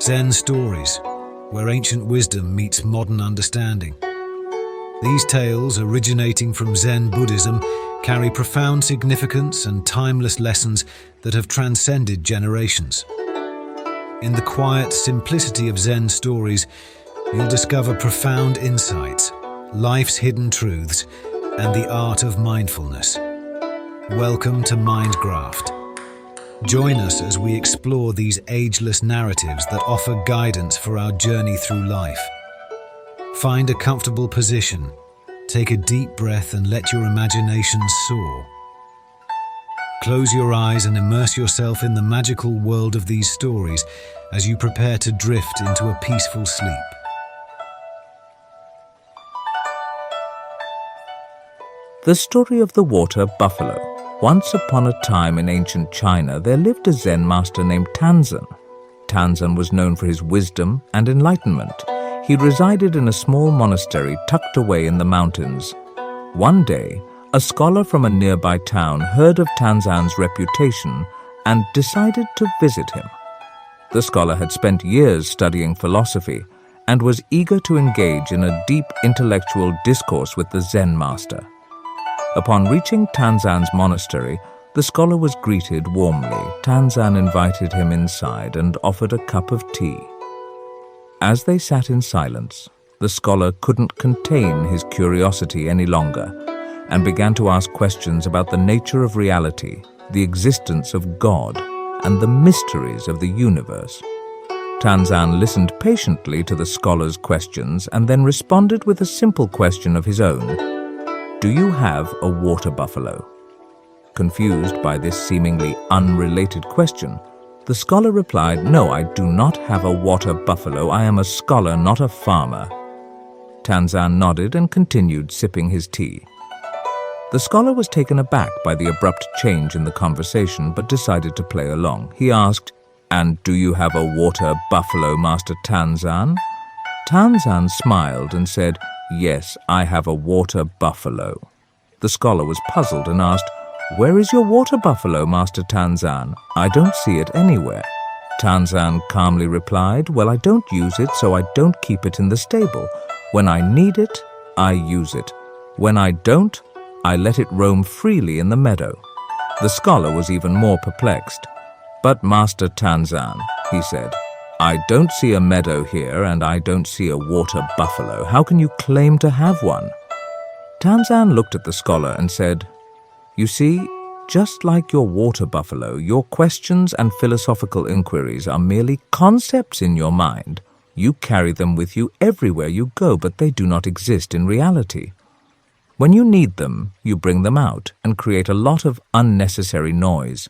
Zen stories, where ancient wisdom meets modern understanding. These tales, originating from Zen Buddhism, carry profound significance and timeless lessons that have transcended generations. In the quiet simplicity of Zen stories, you'll discover profound insights, life's hidden truths, and the art of mindfulness. Welcome to Mindgraft. Join us as we explore these ageless narratives that offer guidance for our journey through life. Find a comfortable position, take a deep breath, and let your imagination soar. Close your eyes and immerse yourself in the magical world of these stories as you prepare to drift into a peaceful sleep. The story of the water buffalo. Once upon a time in ancient China, there lived a Zen master named Tanzan. Tanzan was known for his wisdom and enlightenment. He resided in a small monastery tucked away in the mountains. One day, a scholar from a nearby town heard of Tanzan's reputation and decided to visit him. The scholar had spent years studying philosophy and was eager to engage in a deep intellectual discourse with the Zen master. Upon reaching Tanzan's monastery, the scholar was greeted warmly. Tanzan invited him inside and offered a cup of tea. As they sat in silence, the scholar couldn't contain his curiosity any longer and began to ask questions about the nature of reality, the existence of God, and the mysteries of the universe. Tanzan listened patiently to the scholar's questions and then responded with a simple question of his own. Do you have a water buffalo? Confused by this seemingly unrelated question, the scholar replied, No, I do not have a water buffalo. I am a scholar, not a farmer. Tanzan nodded and continued sipping his tea. The scholar was taken aback by the abrupt change in the conversation, but decided to play along. He asked, And do you have a water buffalo, Master Tanzan? Tanzan smiled and said, Yes, I have a water buffalo. The scholar was puzzled and asked, Where is your water buffalo, Master Tanzan? I don't see it anywhere. Tanzan calmly replied, Well, I don't use it, so I don't keep it in the stable. When I need it, I use it. When I don't, I let it roam freely in the meadow. The scholar was even more perplexed. But Master Tanzan, he said, I don't see a meadow here and I don't see a water buffalo. How can you claim to have one? Tanzan looked at the scholar and said, You see, just like your water buffalo, your questions and philosophical inquiries are merely concepts in your mind. You carry them with you everywhere you go, but they do not exist in reality. When you need them, you bring them out and create a lot of unnecessary noise.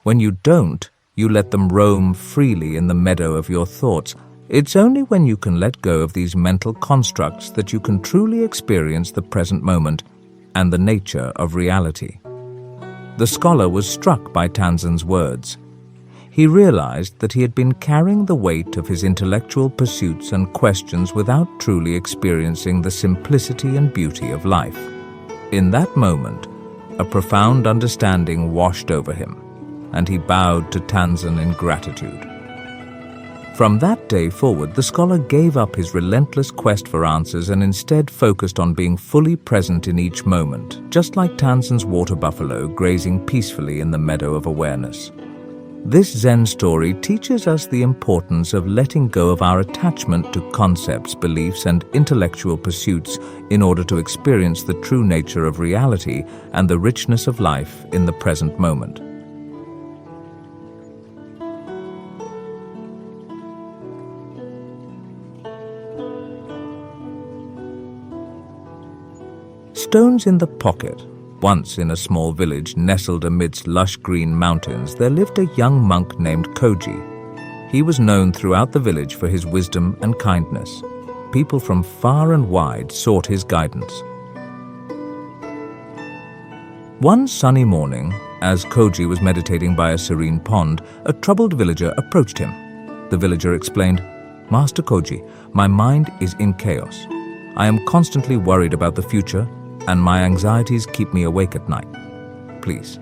When you don't, you let them roam freely in the meadow of your thoughts. It's only when you can let go of these mental constructs that you can truly experience the present moment and the nature of reality. The scholar was struck by Tanzan's words. He realized that he had been carrying the weight of his intellectual pursuits and questions without truly experiencing the simplicity and beauty of life. In that moment, a profound understanding washed over him, and he bowed to Tanzan in gratitude. From that day forward, the scholar gave up his relentless quest for answers and instead focused on being fully present in each moment, just like Tanzan's water buffalo grazing peacefully in the meadow of awareness. This Zen story teaches us the importance of letting go of our attachment to concepts, beliefs, and intellectual pursuits in order to experience the true nature of reality and the richness of life in the present moment. Stones in the pocket. Once in a small village nestled amidst lush green mountains, there lived a young monk named Koji. He was known throughout the village for his wisdom and kindness. People from far and wide sought his guidance. One sunny morning, as Koji was meditating by a serene pond, a troubled villager approached him. The villager explained, Master Koji, my mind is in chaos. I am constantly worried about the future, and my anxieties keep me awake at night. Please,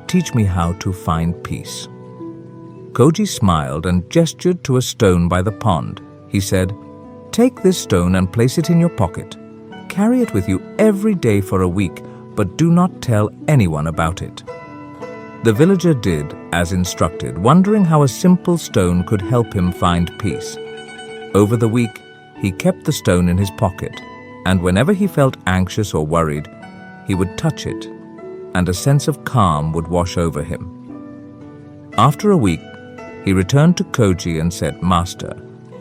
teach me how to find peace. Koji smiled and gestured to a stone by the pond. He said, "Take this stone and place it in your pocket. Carry it with you every day for a week, but do not tell anyone about it." The villager did as instructed, wondering how a simple stone could help him find peace. Over the week, he kept the stone in his pocket, and whenever he felt anxious or worried, he would touch it, and a sense of calm would wash over him. After a week, he returned to Koji and said, "Master,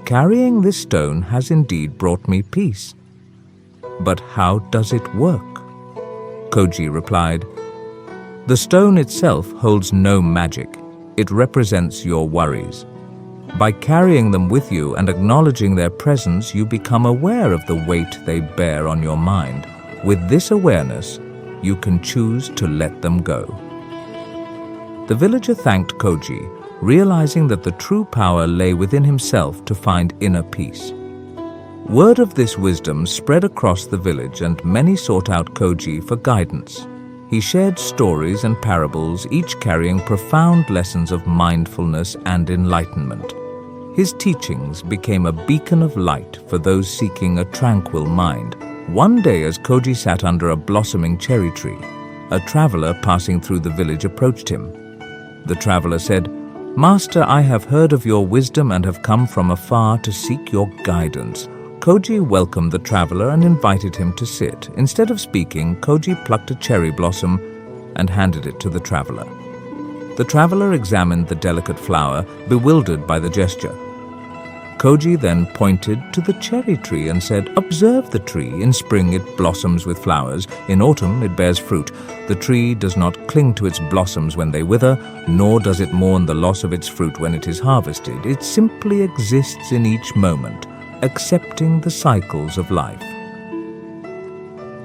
carrying this stone has indeed brought me peace. But how does it work?" Koji replied, "The stone itself holds no magic. It represents your worries. By carrying them with you and acknowledging their presence, you become aware of the weight they bear on your mind. With this awareness, you can choose to let them go." The villager thanked Koji, realizing that the true power lay within himself to find inner peace. Word of this wisdom spread across the village, and many sought out Koji for guidance. He shared stories and parables, each carrying profound lessons of mindfulness and enlightenment. His teachings became a beacon of light for those seeking a tranquil mind. One day, as Koji sat under a blossoming cherry tree, a traveler passing through the village approached him. The traveler said, "Master, I have heard of your wisdom and have come from afar to seek your guidance." Koji welcomed the traveler and invited him to sit. Instead of speaking, Koji plucked a cherry blossom and handed it to the traveler. The traveler examined the delicate flower, bewildered by the gesture. Koji then pointed to the cherry tree and said, "Observe the tree. In spring it blossoms with flowers. In autumn it bears fruit. The tree does not cling to its blossoms when they wither, nor does it mourn the loss of its fruit when it is harvested. It simply exists in each moment, accepting the cycles of life."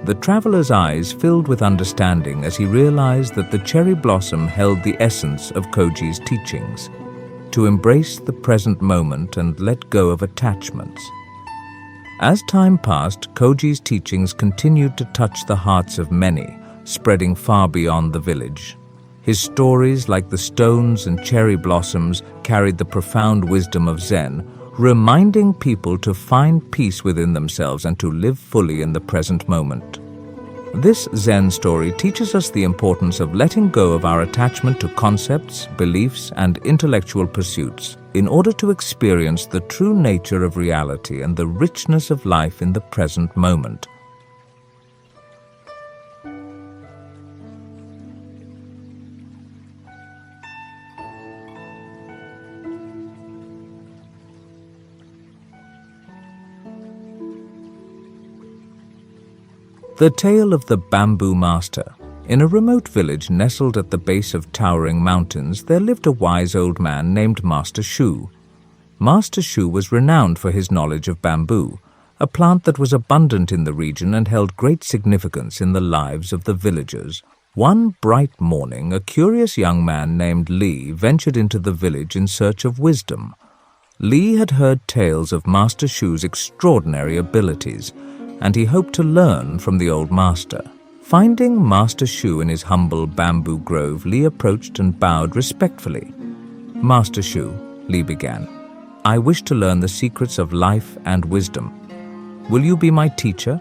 The traveler's eyes filled with understanding as he realized that the cherry blossom held the essence of Koji's teachings: to embrace the present moment and let go of attachments. As time passed, Koji's teachings continued to touch the hearts of many, spreading far beyond the village. His stories, like the stones and cherry blossoms, carried the profound wisdom of Zen, reminding people to find peace within themselves and to live fully in the present moment. This Zen story teaches us the importance of letting go of our attachment to concepts, beliefs, and intellectual pursuits in order to experience the true nature of reality and the richness of life in the present moment. The Tale of the Bamboo Master. In a remote village nestled at the base of towering mountains, there lived a wise old man named Master Shu. Master Shu was renowned for his knowledge of bamboo, a plant that was abundant in the region and held great significance in the lives of the villagers. One bright morning, a curious young man named Li ventured into the village in search of wisdom. Li had heard tales of Master Shu's extraordinary abilities, and he hoped to learn from the old master. Finding Master Shu in his humble bamboo grove, Li approached and bowed respectfully. "Master Shu," Li began, "I wish to learn the secrets of life and wisdom. Will you be my teacher?"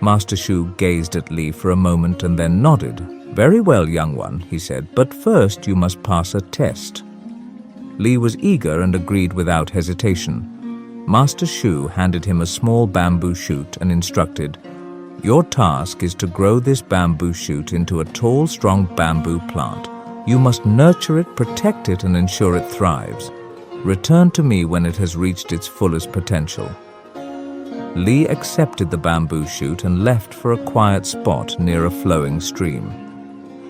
Master Shu gazed at Li for a moment and then nodded. "Very well, young one," he said, "but first you must pass a test." Li was eager and agreed without hesitation. Master Shu handed him a small bamboo shoot and instructed, "Your task is to grow this bamboo shoot into a tall, strong bamboo plant. You must nurture it, protect it, and ensure it thrives. Return to me when it has reached its fullest potential." Li accepted the bamboo shoot and left for a quiet spot near a flowing stream.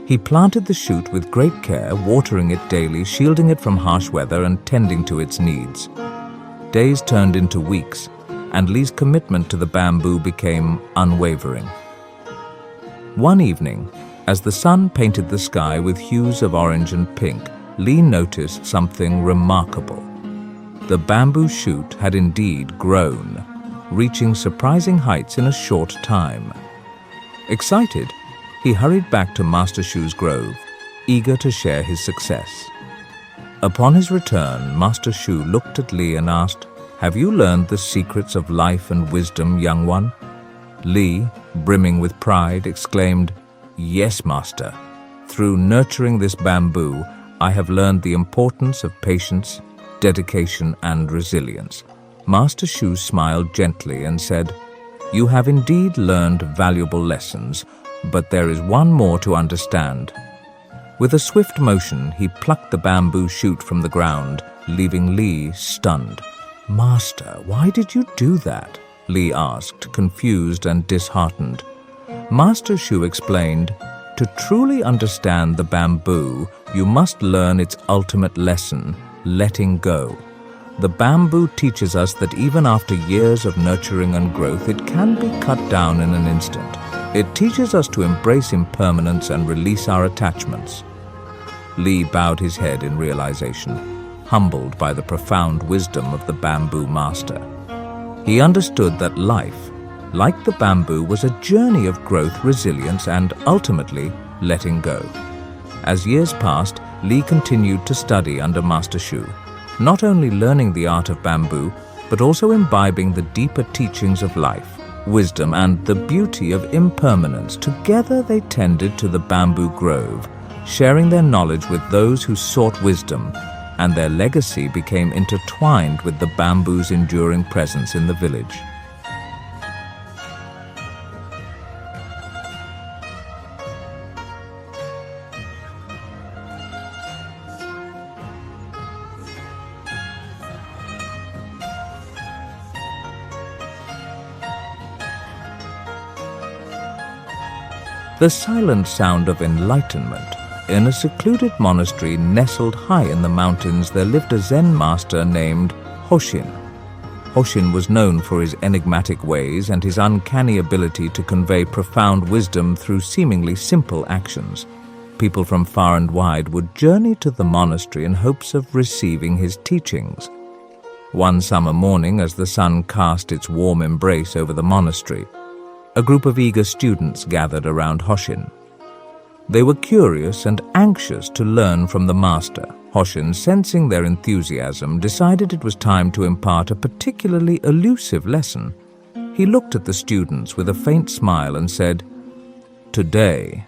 He planted the shoot with great care, watering it daily, shielding it from harsh weather, and tending to its needs. Days turned into weeks, and Li's commitment to the bamboo became unwavering. One evening, as the sun painted the sky with hues of orange and pink, Li noticed something remarkable. The bamboo shoot had indeed grown, reaching surprising heights in a short time. Excited, he hurried back to Master Shu's grove, eager to share his success. Upon his return, Master Shu looked at Li and asked, "Have you learned the secrets of life and wisdom, young one?" Li, brimming with pride, exclaimed, "Yes, Master. Through nurturing this bamboo, I have learned the importance of patience, dedication, and resilience." Master Shu smiled gently and said, "You have indeed learned valuable lessons, but there is one more to understand." With a swift motion, he plucked the bamboo shoot from the ground, leaving Li stunned. "Master, why did you do that?" Li asked, confused and disheartened. Master Shu explained, "To truly understand the bamboo, you must learn its ultimate lesson, letting go. The bamboo teaches us that even after years of nurturing and growth, it can be cut down in an instant. It teaches us to embrace impermanence and release our attachments." Li bowed his head in realization, humbled by the profound wisdom of the bamboo master. He understood that life, like the bamboo, was a journey of growth, resilience, and ultimately letting go. As years passed, Li continued to study under Master Shu, not only learning the art of bamboo, but also imbibing the deeper teachings of life, wisdom, and the beauty of impermanence. Together they tended to the bamboo grove, sharing their knowledge with those who sought wisdom, and their legacy became intertwined with the bamboo's enduring presence in the village. The silent sound of enlightenment. In a secluded monastery nestled high in the mountains, there lived a Zen master named Hoshin. Hoshin was known for his enigmatic ways and his uncanny ability to convey profound wisdom through seemingly simple actions. People from far and wide would journey to the monastery in hopes of receiving his teachings. One summer morning, as the sun cast its warm embrace over the monastery, a group of eager students gathered around Hoshin. They were curious and anxious to learn from the master. Hoshin, sensing their enthusiasm, decided it was time to impart a particularly elusive lesson. He looked at the students with a faint smile and said, "Today,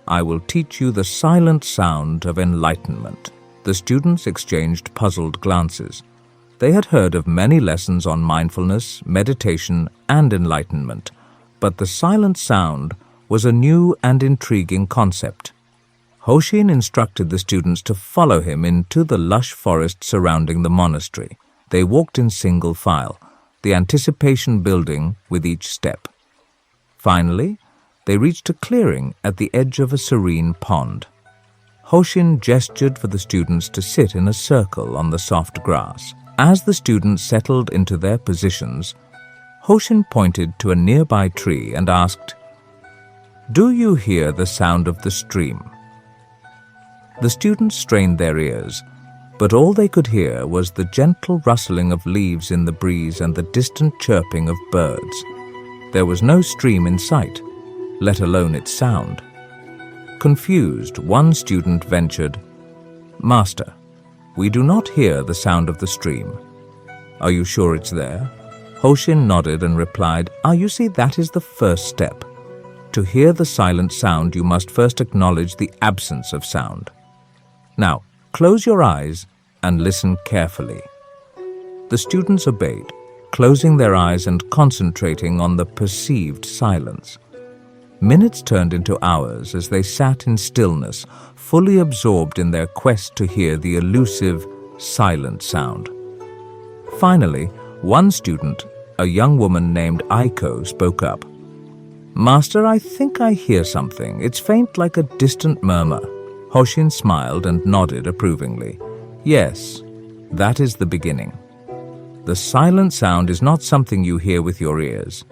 I will teach you the silent sound of enlightenment." The students exchanged puzzled glances. They had heard of many lessons on mindfulness, meditation, and enlightenment, but the silent sound was a new and intriguing concept. Hoshin instructed the students to follow him into the lush forest surrounding the monastery. They walked in single file, the anticipation building with each step. Finally, they reached a clearing at the edge of a serene pond. Hoshin gestured for the students to sit in a circle on the soft grass. As the students settled into their positions, Hoshin pointed to a nearby tree and asked, "Do you hear the sound of the stream?" The students strained their ears, but all they could hear was the gentle rustling of leaves in the breeze and the distant chirping of birds. There was no stream in sight, let alone its sound. Confused, one student ventured, "Master, we do not hear the sound of the stream. Are you sure it's there?" Hoshin nodded and replied, You see, that is the first step. To hear the silent sound, you must first acknowledge the absence of sound. Now, close your eyes and listen carefully." The students obeyed, closing their eyes and concentrating on the perceived silence. Minutes turned into hours as they sat in stillness, fully absorbed in their quest to hear the elusive, silent sound. Finally, one student, a young woman named Aiko, spoke up. "Master, I think I hear something. It's faint like a distant murmur." Hoshin smiled and nodded approvingly. "Yes, that is the beginning. The silent sound is not something you hear with your ears.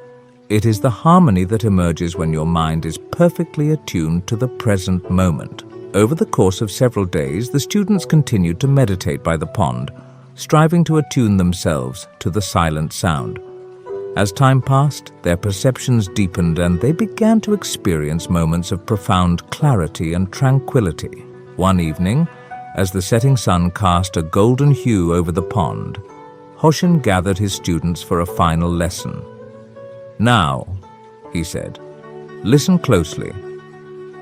It is the harmony that emerges when your mind is perfectly attuned to the present moment." Over the course of several days, the students continued to meditate by the pond, striving to attune themselves to the silent sound. As time passed, their perceptions deepened and they began to experience moments of profound clarity and tranquility. One evening, As the setting sun cast a golden hue over the pond, Guzheng gathered his students for a final lesson. "Now," he said, "listen closely.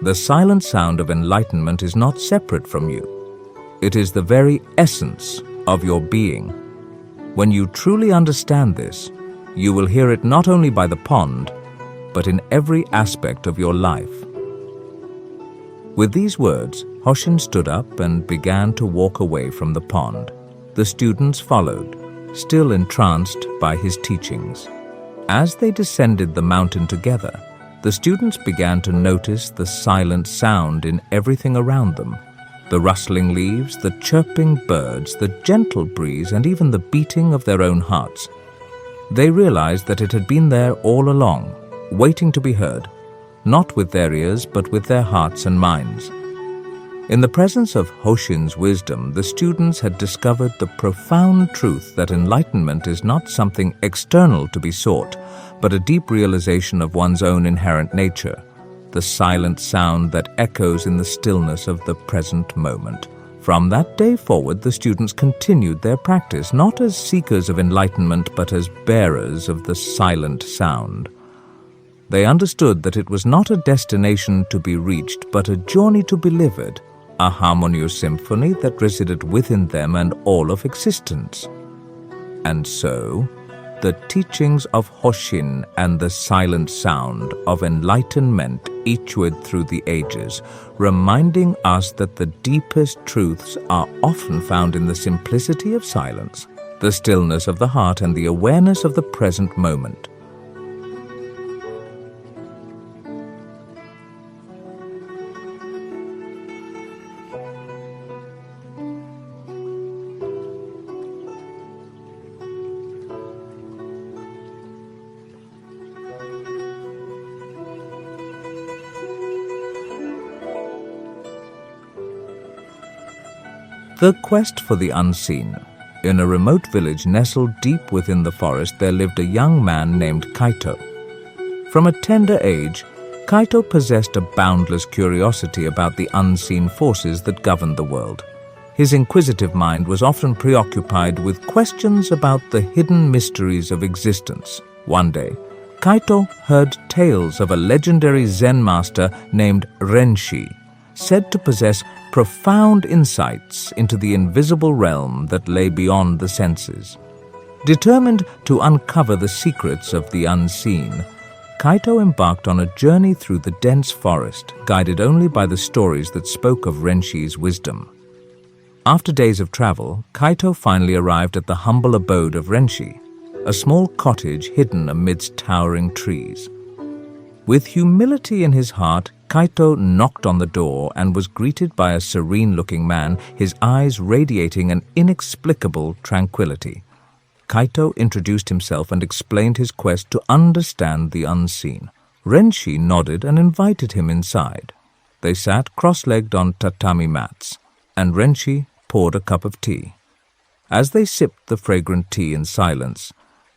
The silent sound of enlightenment is not separate from you. It is the very essence of your being. When you truly understand this, you will hear it not only by the pond, but in every aspect of your life." With these words, Guzheng stood up and began to walk away from the pond. The students followed, still entranced by his teachings. As they descended the mountain together, the students began to notice the silent sound in everything around them. The rustling leaves, the chirping birds, the gentle breeze, and even the beating of their own hearts. They realized that it had been there all along, waiting to be heard, not with their ears but with their hearts and minds. In the presence of Guzheng's wisdom, the students had discovered the profound truth that enlightenment is not something external to be sought, but a deep realization of one's own inherent nature, the silent sound that echoes in the stillness of the present moment. From that day forward, the students continued their practice, not as seekers of enlightenment, but as bearers of the silent sound. They understood that it was not a destination to be reached, but a journey to be lived, a harmonious symphony that resided within them and all of existence. And so, the teachings of Guzheng and the silent sound of enlightenment echoed through the ages, reminding us that the deepest truths are often found in the simplicity of silence, the stillness of the heart, and the awareness of the present moment. The quest for the unseen. In a remote village nestled deep within the forest, there lived a young man named Kaito. From a tender age, Kaito possessed a boundless curiosity about the unseen forces that governed the world. His inquisitive mind was often preoccupied with questions about the hidden mysteries of existence. One day, Kaito heard tales of a legendary Zen master named Renshi, said to possess profound insights into the invisible realm that lay beyond the senses. Determined to uncover the secrets of the unseen, Kaito embarked on a journey through the dense forest, guided only by the stories that spoke of Renshi's wisdom. After days of travel, Kaito finally arrived at the humble abode of Renshi, a small cottage hidden amidst towering trees. With humility in his heart, Kaito knocked on the door and was greeted by a serene-looking man, his eyes radiating an inexplicable tranquility. Kaito introduced himself and explained his quest to understand the unseen. Renshi nodded and invited him inside. They sat cross-legged on tatami mats, and Renshi poured a cup of tea. As they sipped the fragrant tea in silence,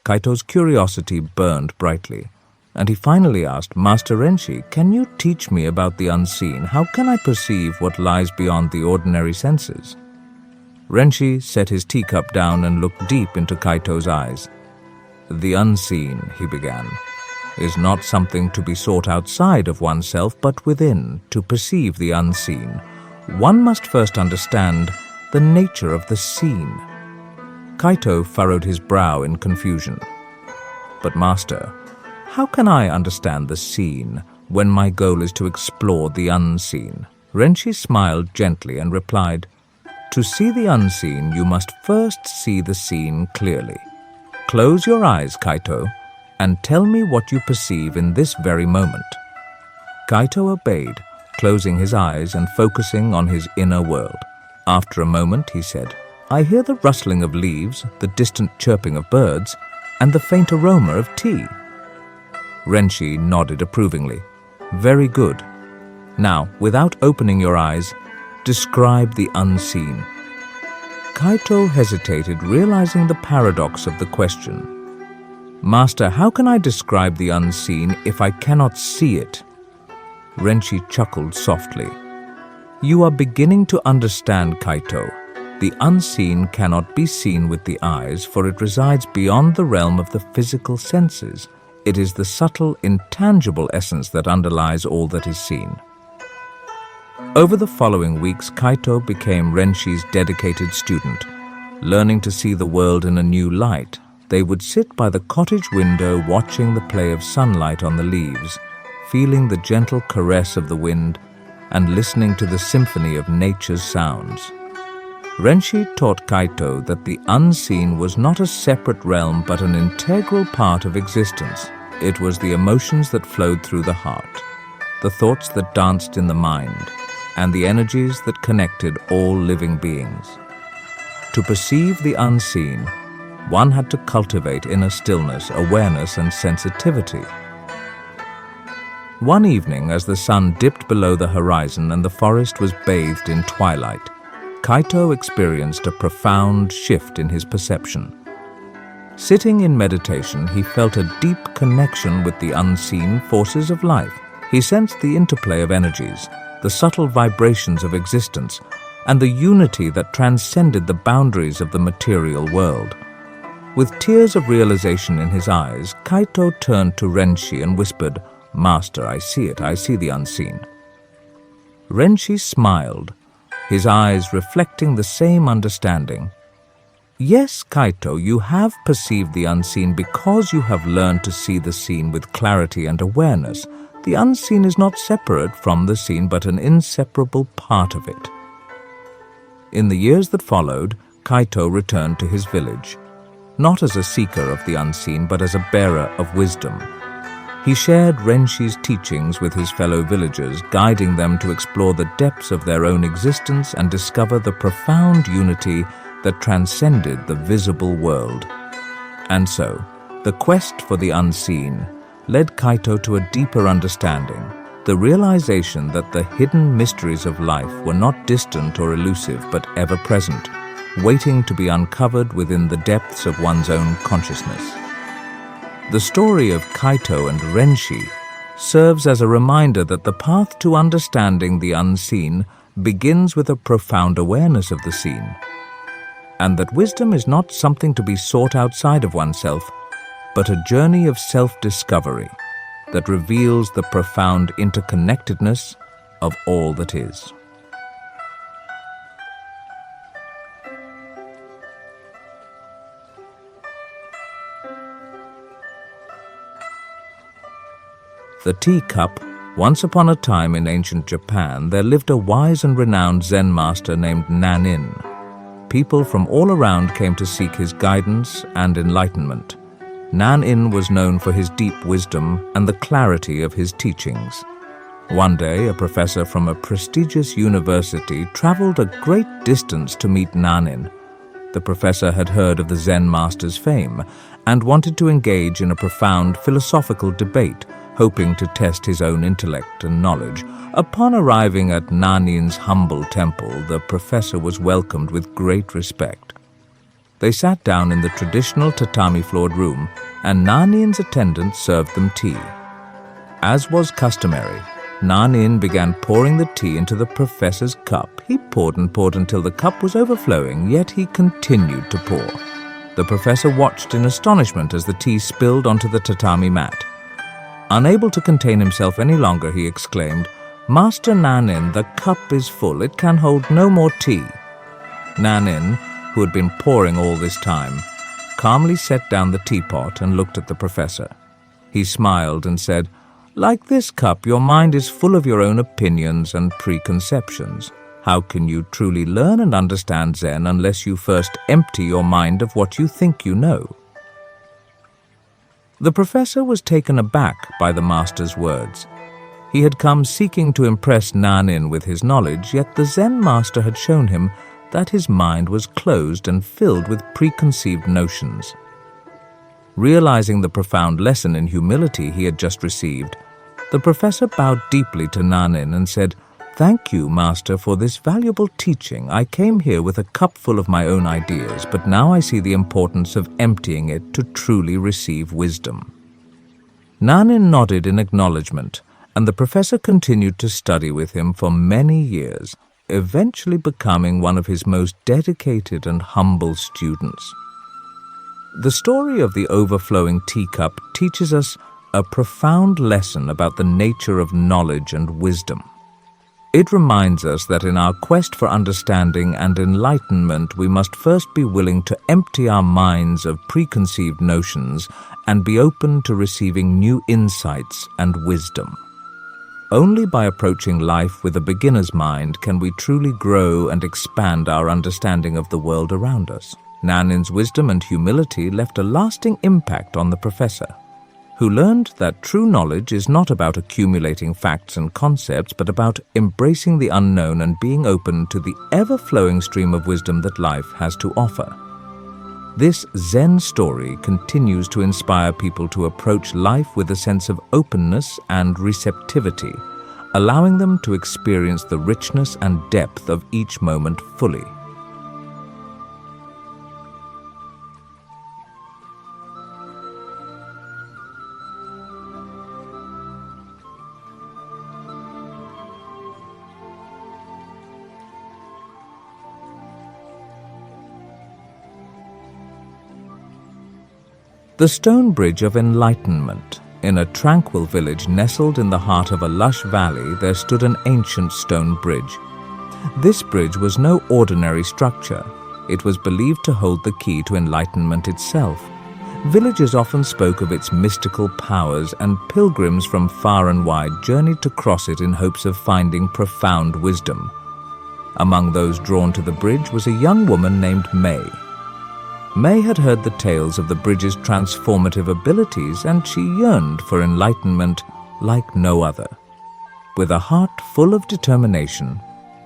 Kaito's curiosity burned brightly, and he finally asked, "Master Renshi, can you teach me about the unseen? How can I perceive what lies beyond the ordinary senses?" Renshi set his teacup down and looked deep into Kaito's eyes. "The unseen," he began, "is not something to be sought outside of oneself, but within. To perceive the unseen, one must first understand the nature of the seen." Kaito furrowed his brow in confusion. "But Master, how can I understand the seen when my goal is to explore the unseen?" Renshi smiled gently and replied, "To see the unseen, you must first see the seen clearly. Close your eyes, Kaito, and tell me what you perceive in this very moment." Kaito obeyed, closing his eyes and focusing on his inner world. After a moment, he said, "I hear the rustling of leaves, the distant chirping of birds, and the faint aroma of tea." Renshi nodded approvingly. "Very good. Now, without opening your eyes, describe the unseen." Kaito hesitated, realizing the paradox of the question. "Master, how can I describe the unseen if I cannot see it?" Renshi chuckled softly. You are beginning to understand, Kaito. The unseen cannot be seen with the eyes, for it resides beyond the realm of the physical senses. It is the subtle, intangible essence that underlies all that is seen. Over the following weeks, Kaito became Renshi's dedicated student. Learning to see the world in a new light, they would sit by the cottage window watching the play of sunlight on the leaves, feeling the gentle caress of the wind, and listening to the symphony of nature's sounds. Renshi taught Kaito that the unseen was not a separate realm but an integral part of existence. It was the emotions that flowed through the heart, the thoughts that danced in the mind, and the energies that connected all living beings. To perceive the unseen, one had to cultivate inner stillness, awareness, and sensitivity. One evening, as the sun dipped below the horizon and the forest was bathed in twilight, Kaito experienced a profound shift in his perception. Sitting in meditation, he felt a deep connection with the unseen forces of life. He sensed the interplay of energies, the subtle vibrations of existence, and the unity that transcended the boundaries of the material world. With tears of realization in his eyes, Kaito turned to Renshi and whispered, "Master, I see it. I see the unseen." Renshi smiled, his eyes reflecting the same understanding. "Yes, Kaito, you have perceived the unseen because you have learned to see the seen with clarity and awareness. The unseen is not separate from the seen but an inseparable part of it." In the years that followed, Kaito returned to his village, not as a seeker of the unseen but as a bearer of wisdom. He shared Renshi's teachings with his fellow villagers, guiding them to explore the depths of their own existence and discover the profound unity that transcended the visible world. And so, the quest for the unseen led Kaito to a deeper understanding, the realization that the hidden mysteries of life were not distant or elusive but ever present, waiting to be uncovered within the depths of one's own consciousness. The story of Kaito and Renshi serves as a reminder that the path to understanding the unseen begins with a profound awareness of the seen, and that wisdom is not something to be sought outside of oneself, but a journey of self-discovery that reveals the profound interconnectedness of all that is. The teacup. Once upon a time in ancient Japan, there lived a wise and renowned Zen master named Nanin. People from all around came to seek his guidance and enlightenment. Nanin was known for his deep wisdom and the clarity of his teachings. One day, a professor from a prestigious university traveled a great distance to meet Nanin. The professor had heard of the Zen master's fame and wanted to engage in a profound philosophical debate, hoping to test his own intellect and knowledge. Upon arriving at Nanin's humble temple, the professor was welcomed with great respect. They sat down in the traditional tatami-floored room, and Nanin's attendants served them tea. As was customary, Nanin began pouring the tea into the professor's cup. He poured and poured until the cup was overflowing, yet he continued to pour. The professor watched in astonishment as the tea spilled onto the tatami mat. Unable to contain himself any longer, he exclaimed, "Master Nanin, the cup is full. It can hold no more tea." Nanin, who had been pouring all this time, calmly set down the teapot and looked at the professor. He smiled and said, "Like this cup, your mind is full of your own opinions and preconceptions. How can you truly learn and understand Zen unless you first empty your mind of what you think you know?" The professor was taken aback by the master's words. He had come seeking to impress Nanin with his knowledge, yet the Zen master had shown him that his mind was closed and filled with preconceived notions. Realizing the profound lesson in humility he had just received, the professor bowed deeply to Nanin and said, "Thank you, Master, for this valuable teaching. I came here with a cup full of my own ideas, but now I see the importance of emptying it to truly receive wisdom." Nanin nodded in acknowledgement and the professor continued to study with him for many years, eventually becoming one of his most dedicated and humble students. The story of the overflowing teacup teaches us a profound lesson about the nature of knowledge and wisdom. It reminds us that in our quest for understanding and enlightenment, we must first be willing to empty our minds of preconceived notions and be open to receiving new insights and wisdom. Only by approaching life with a beginner's mind can we truly grow and expand our understanding of the world around us. Nanin's wisdom and humility left a lasting impact on the professor, who learned that true knowledge is not about accumulating facts and concepts, but about embracing the unknown and being open to the ever-flowing stream of wisdom that life has to offer. This Zen story continues to inspire people to approach life with a sense of openness and receptivity, allowing them to experience the richness and depth of each moment fully. The stone bridge of Enlightenment. In a tranquil village nestled in the heart of a lush valley, there stood an ancient stone bridge. This bridge was no ordinary structure. It was believed to hold the key to enlightenment itself. Villagers often spoke of its mystical powers, and pilgrims from far and wide journeyed to cross it in hopes of finding profound wisdom. Among those drawn to the bridge was a young woman named May. May had heard the tales of the bridge's transformative abilities, and she yearned for enlightenment like no other. With a heart full of determination,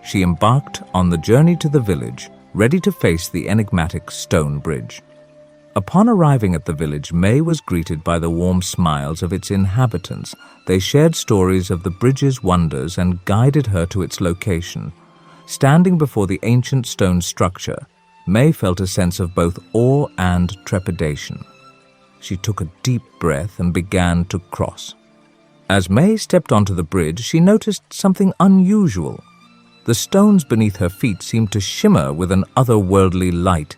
she embarked on the journey to the village, ready to face the enigmatic stone bridge. Upon arriving at the village, May was greeted by the warm smiles of its inhabitants. They shared stories of the bridge's wonders and guided her to its location. Standing before the ancient stone structure, May felt a sense of both awe and trepidation. She took a deep breath and began to cross. As May stepped onto the bridge, she noticed something unusual. The stones beneath her feet seemed to shimmer with an otherworldly light,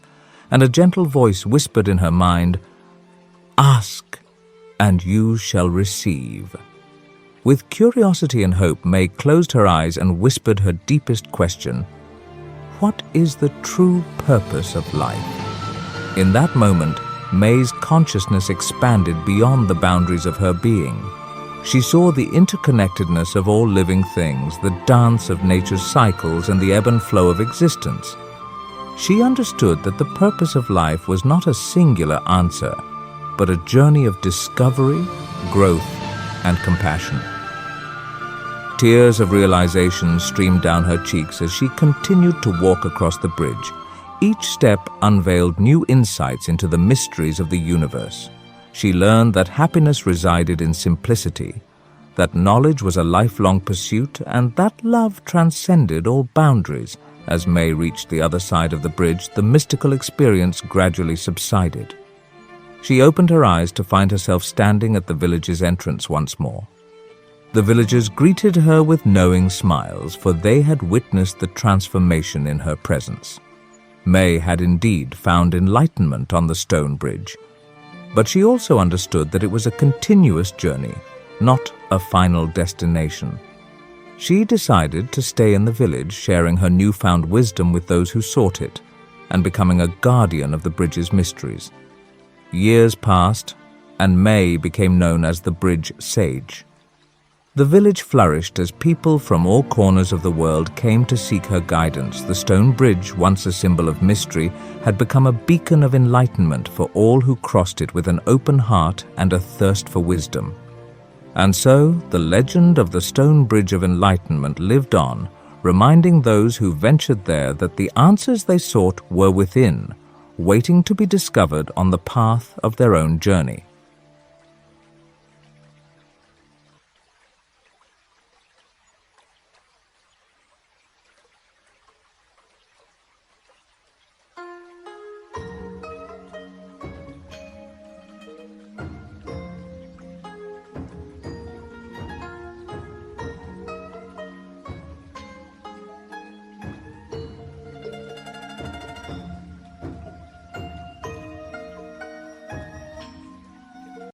and a gentle voice whispered in her mind, "Ask, and you shall receive." With curiosity and hope, May closed her eyes and whispered her deepest question, "What is the true purpose of life?" In that moment, May's consciousness expanded beyond the boundaries of her being. She saw the interconnectedness of all living things, the dance of nature's cycles, and the ebb and flow of existence. She understood that the purpose of life was not a singular answer, but a journey of discovery, growth, and compassion. Tears of realization streamed down her cheeks as she continued to walk across the bridge. Each step unveiled new insights into the mysteries of the universe. She learned that happiness resided in simplicity, that knowledge was a lifelong pursuit, and that love transcended all boundaries. As May reached the other side of the bridge, the mystical experience gradually subsided. She opened her eyes to find herself standing at the village's entrance once more. The villagers greeted her with knowing smiles, for they had witnessed the transformation in her presence. May had indeed found enlightenment on the stone bridge, but she also understood that it was a continuous journey, not a final destination. She decided to stay in the village, sharing her newfound wisdom with those who sought it, and becoming a guardian of the bridge's mysteries. Years passed, and May became known as the Bridge Sage. The village flourished as people from all corners of the world came to seek her guidance. The stone bridge, once a symbol of mystery, had become a beacon of enlightenment for all who crossed it with an open heart and a thirst for wisdom. And so, the legend of the stone bridge of enlightenment lived on, reminding those who ventured there that the answers they sought were within, waiting to be discovered on the path of their own journey.